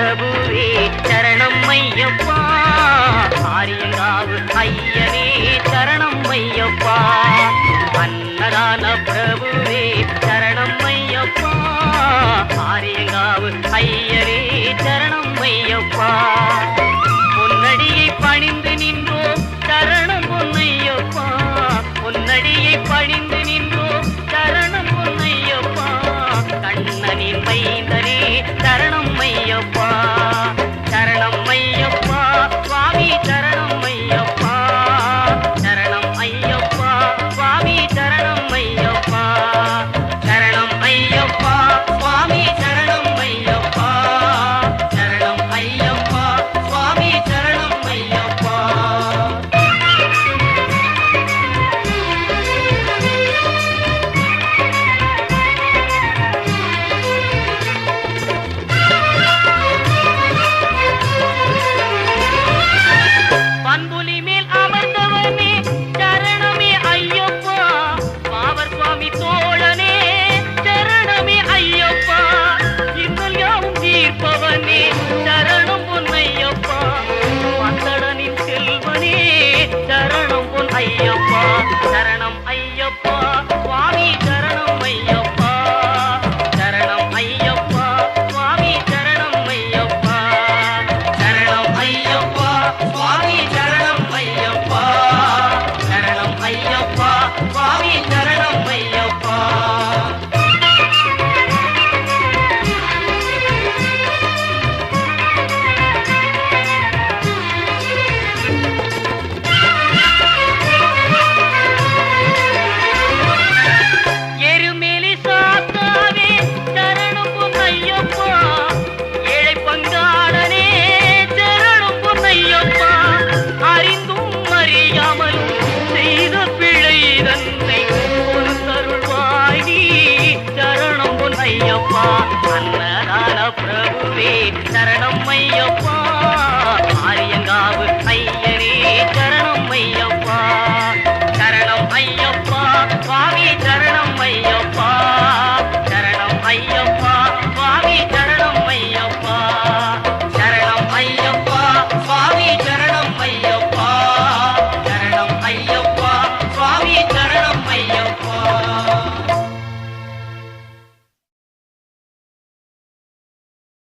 பிரபுவே சரணம் ஐயப்பா. ஆரியங்காவு ஐயனே சரணம் ஐயப்பா. அன்னதான பிரபுவே சரணம் ஐயப்பா. ஆரியங்காவு ஐயனே சரணம் ஐயப்பா. பொன்னடியை பணிந்து நின்றோம் சரணம் பொன்னையப்பா. பொன்னடியை பணிந்து நின்றோம் சரணம் பொன்னையப்பா. கண்ணனின் மைந்தனே சரணம் ஐயப்பா. சரணம் ஐயப்பா சுவாமி சரணம் ஐயப்பா. சரணம் ஐயப்பா சுவாமி சரணம் ஐயப்பா. சரணம் ஐயப்பா சுவாமி சரணம் ஐயப்பா. சரணம் ஐயப்பா சுவாமி சரணம் ஐயப்பா. பண்புலி மேல் அமர்ந்தவனே சரணமே ஐயப்பா. பாவர் சுவாமி தோழனே சரணமே ஐயப்பா. இன்னல் யாவும் தீர்ப்பவனே சரணம் பொன்னையப்பா. பந்தடனின் செல்வனே சரணம் பொன் ஐயப்பா. சரணம் ஐயப்பா சுவாமி சரணம் ஐயப்பா. சரணம் ஐயப்பா சுவாமி சரணம் ஐயப்பா. சரணம் ஐயப்பா சுவாமி சரணம் ஐயப்பா. சரணம் ஐயப்பா சுவாமி சரணம் ஐயப்பா. எருமேலி சாத்தாவே சரணம் பொன்னையப்பா. ஏழை பங்காளனே சரணம் பொன்னையப்பா. அறிந்தும் அறியாமலும் செய்த பிழை தன்னை பொறுத்தருள்வாய் நீ சரணம் பொன்னையப்பா. அன்னதான பிரபுவே சரணம் ஐயப்பா.